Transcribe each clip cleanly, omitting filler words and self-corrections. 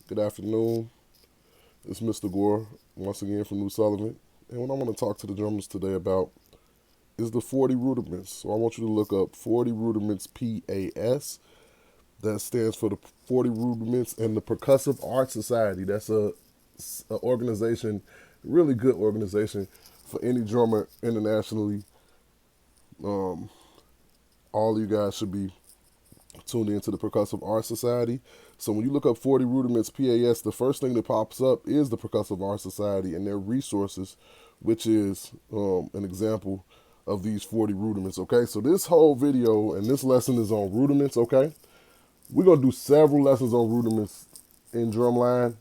Good afternoon. It's Mr. Gore once again from New Sullivan. And what I want to talk to the drummers today about is the 40 rudiments. So I want you to look up 40 rudiments PAS. That stands for the 40 rudiments and the Percussive Art Society. That's a organization, really good organization for any drummer internationally. Um, all you guys should be tuned into the Percussive Art Society. So when you look up 40 Rudiments PAS, the first thing that pops up is the Percussive Art Society and their resources, which is an example of these 40 rudiments, okay? So this whole video and this lesson is on rudiments, okay? We're going to do several lessons on rudiments in drumline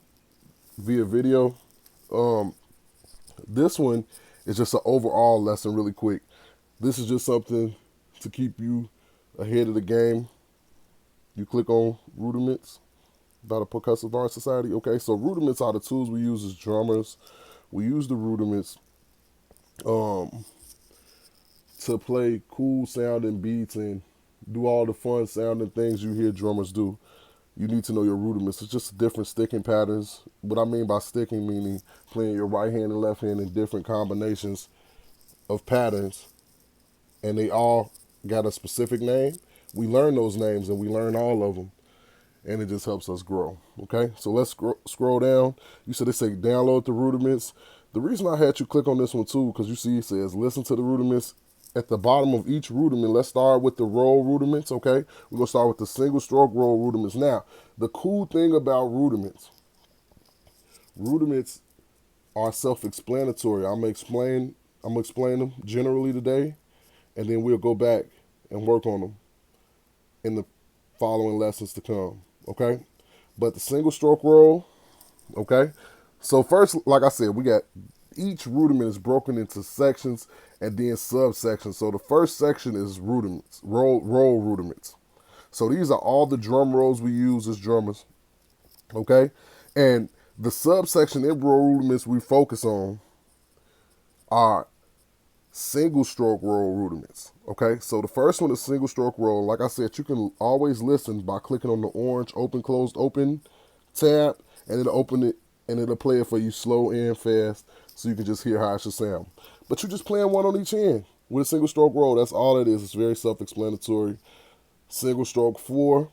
via video. Um, this one is just an overall lesson really quick. This is just something to keep you ahead of the game. You click on rudiments by the Percussive Art Society. Okay, so rudiments are the tools we use as drummers. We use the rudiments um, to play cool sounding beats and do all the fun sounding things you hear drummers do. You need to know your rudiments. It's just different sticking patterns. What I mean by sticking, meaning playing your right hand and left hand in different combinations of patterns, and they all got a specific name. We learn those names and we learn all of them, and it just helps us grow. Okay, so let's scroll down. You said they say download the rudiments. The reason I had you click on this one too, because you see it says listen to the rudiments. At the bottom of each rudiment, let's start with the roll rudiments, okay? We're going to start with the single stroke roll rudiments. Now, the cool thing about rudiments are self-explanatory. I'm gonna explain them generally today, and then we'll go back and work on them in the following lessons to come, okay? But the single stroke roll, okay? So first, like I said, we got each rudiment is broken into sections and then subsections. So the first section is rudiments, roll rudiments. So these are all the drum rolls we use as drummers, okay? And the subsection in roll rudiments we focus on are single stroke roll rudiments. Okay, so the first one is single stroke roll. Like I said, you can always listen by clicking on the orange open, closed, open tab, and it'll open it and it'll play it for you slow and fast so you can just hear how it should sound. But you're just playing one on each hand with a single stroke roll. That's all it is. It's very self explanatory. Single stroke four,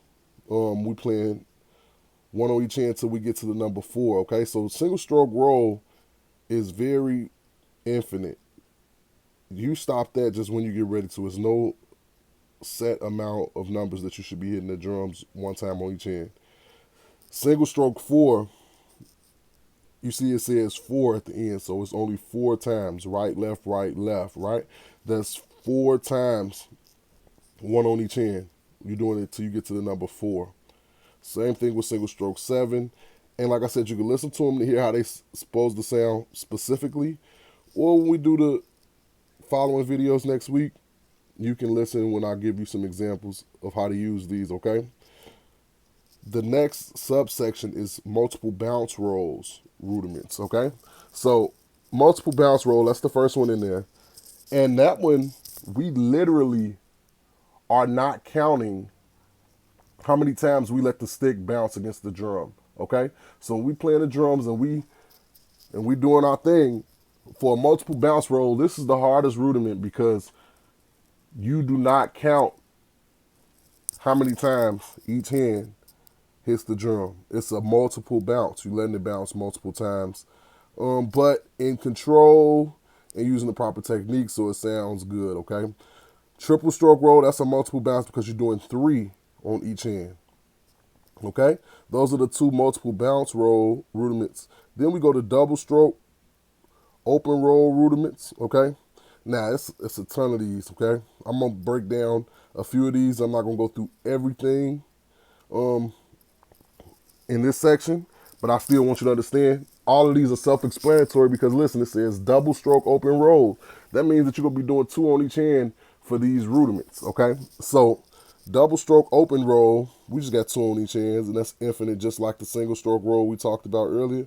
we playing one on each hand until we get to the number four. Okay, so single stroke roll is very infinite. You stop that just when you get ready to. It's no set amount of numbers that you should be hitting the drums one time on each hand. Single stroke four, you see it says four at the end, so it's only four times right, left, right. That's four times, one on each hand. You're doing it till you get to the number four. Same thing with single stroke seven. And like I said, you can listen to them to hear how they supposed to sound specifically. Or when we do the following videos next week, you can listen when I give you some examples of how to use these, okay? The next subsection is multiple bounce rolls rudiments, okay? So multiple bounce roll, that's the first one in there. And that one, we literally are not counting how many times we let the stick bounce against the drum, okay? So when we playing the drums and we doing our thing, for a multiple bounce roll, this is the hardest rudiment because you do not count how many times each hand hits the drum. It's a multiple bounce. You're letting it bounce multiple times. But in control and using the proper technique so it sounds good, okay? Triple stroke roll, that's a multiple bounce because you're doing three on each hand. Okay? Those are the two multiple bounce roll rudiments. Then we go to double stroke open roll rudiments, okay? Now, it's a ton of these, okay? I'm going to break down a few of these. I'm not going to go through everything in this section, but I still want you to understand all of these are self-explanatory because, listen, it says double stroke open roll. That means that you're going to be doing two on each hand for these rudiments, okay? So, double stroke open roll, we just got two on each hand, and that's infinite, just like the single stroke roll we talked about earlier.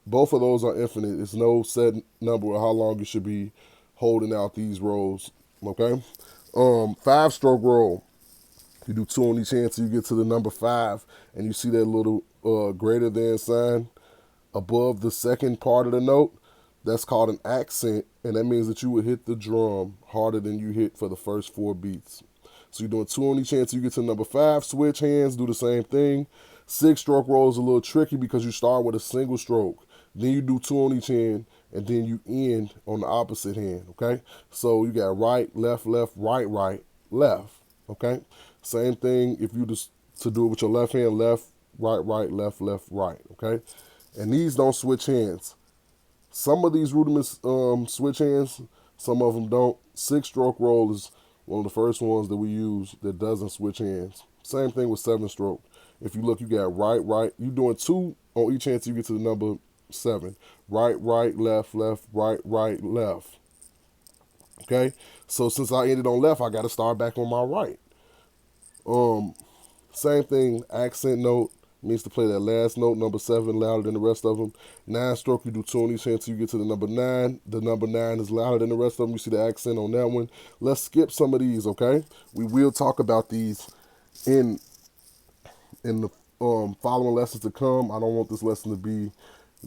Both of those are infinite. There's no set number of how long you should be holding out these rolls. Okay. Five stroke roll. You do two on each hand till you get to the number five, and you see that little greater than sign above the second part of the note, that's called an accent, and that means that you would hit the drum harder than you hit for the first 4 beats. So you're doing 2 on each hand till you get to number 5. Switch hands, do the same thing. 6-stroke roll is a little tricky because you start with a single stroke. Then you do 2 on each hand, and then you end on the opposite hand, okay? So you got right, left, right, left, okay? Same thing if you just to do it with your left hand, left, right, left, right, okay? And these don't switch hands. Some of these rudiments switch hands, some of them don't. 6-stroke roll is one of the first ones that we use that doesn't switch hands. Same thing with 7-stroke. If you look, you got right. You're doing 2 on each hand till you get to the number 7. Right, left, right, left. Okay? So since I ended on left, I got to start back on my right. Same thing, accent note means to play that last note, number 7, louder than the rest of them. 9-stroke, you do 2 on each hand till you get to the number 9. The number 9 is louder than the rest of them. You see the accent on that one. Let's skip some of these, okay? We will talk about these in the following lessons to come. I don't want this lesson to be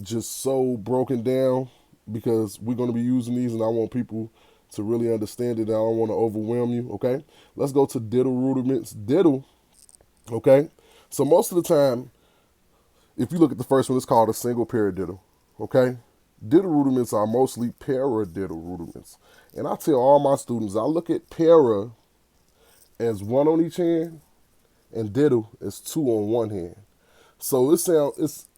just so broken down because we're going to be using these and I want people to really understand it. I don't want to overwhelm you, okay? Let's go to diddle rudiments. Diddle, okay? So most of the time, if you look at the first one, it's called a single paradiddle, okay? Diddle rudiments are mostly paradiddle rudiments. And I tell all my students, I look at para as 1 on each hand and diddle as 2 on one hand. So it sounds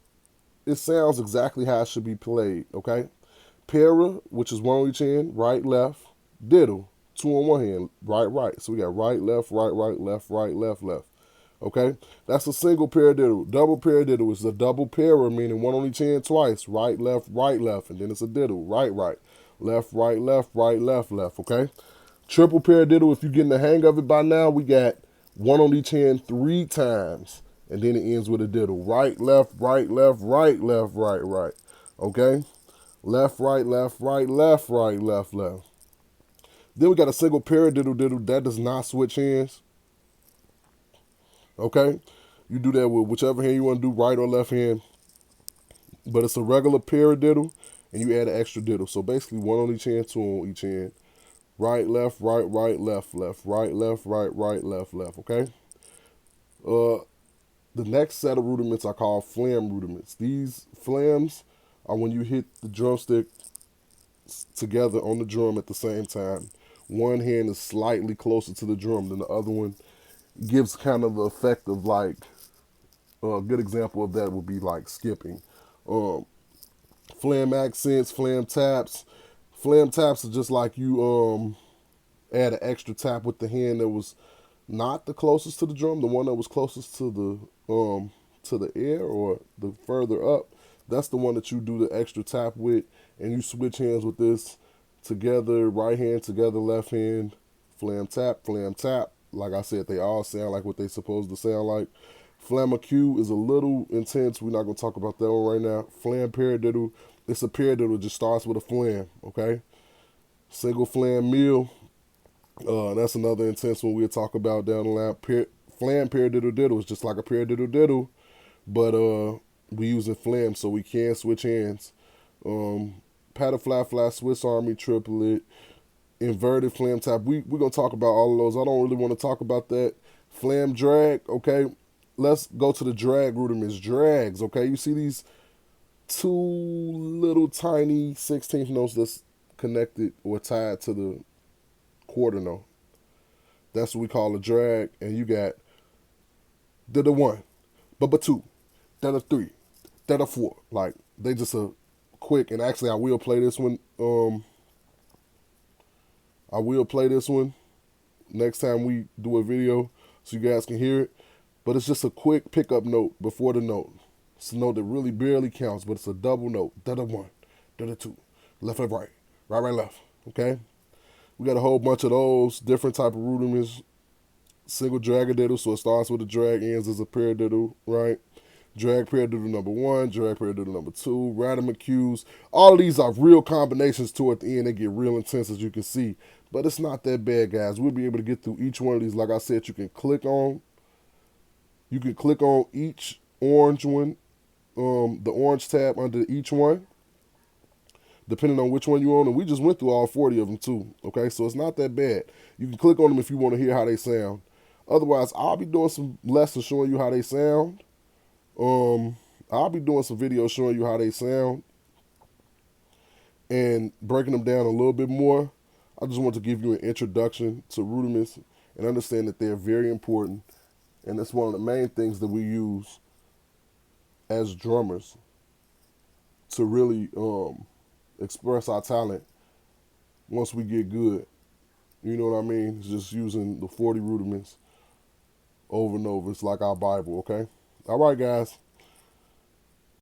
exactly how it should be played, okay? Para, which is 1 on each hand, right, left. Diddle, 2 on one hand, right. So we got right, left, right, left. Okay? That's a single paradiddle. Double paradiddle is a double para, meaning 1 on each hand twice. Right, left. And then it's a diddle. Right. Left, left. Okay? Triple paradiddle, if you're getting the hang of it by now, we got 1 on each hand 3 times. And then it ends with a diddle. Right, left, right. Okay? Left, left. Then we got a single paradiddle diddle. That does not switch hands. Okay? You do that with whichever hand you want to do, right or left hand. But it's a regular paradiddle, and you add an extra diddle. So basically 1 on each hand, 2 on each hand. Right, left, right, left. Right, left, right, left. Okay? The next set of rudiments I call flam rudiments. These flams are when you hit the drumstick together on the drum at the same time. One hand is slightly closer to the drum than the other one. Gives kind of the effect of like, a good example of that would be like skipping. Flam accents, flam taps. Flam taps are just like you add an extra tap with the hand that was not the closest to the drum, the one that was closest to the air or the further up. That's the one that you do the extra tap with, and you switch hands with this together, right hand together, left hand, flam tap. Like I said, they all sound like what they're supposed to sound like. Flamacue is a little intense. We're not going to talk about that one right now. Flam paradiddle. It's a paradiddle that just starts with a flam, okay? Single flam meal. That's another intense one we'll talk about down the line. Flam paradiddle diddle is just like a paradiddle diddle, but we using flam so we can switch hands. Paddle fly, Swiss Army triplet, inverted flam tap. We're going to talk about all of those. I don't really want to talk about that. Flam drag, okay? Let's go to the drag rudiments. Drags, okay? You see these 2 little tiny 16th notes that's connected or tied to the quarter note. That's what we call a drag. And you got da 1, ba 2, da 3, da 4. Like, they just a quick, and actually I will play this one. I will play this one next time we do a video so you guys can hear it. But it's just a quick pickup note before the note. It's a note that really barely counts, but it's a double note. Da 1, da 2, left, right, left. Okay? We got a whole bunch of those different type of rudiments. Single dragadiddle, so it starts with a drag, ends as a paradiddle, right? Drag paradiddle number 1, drag paradiddle number 2, radimacues. All of these are real combinations toward the end. They get real intense, as you can see. But it's not that bad, guys. We'll be able to get through each one of these. Like I said, you can click on each orange one, the orange tab under each one, depending on which one you're on. And we just went through all 40 of them too. Okay, so it's not that bad. You can click on them if you want to hear how they sound. Otherwise, I'll be doing some lessons showing you how they sound. I'll be doing some videos showing you how they sound and breaking them down a little bit more. I just want to give you an introduction to rudiments and understand that they're very important. And that's one of the main things that we use as drummers to really express our talent once we get good. You know what I mean? It's just using the 40 rudiments over and over. It's like our Bible, okay? All right, guys.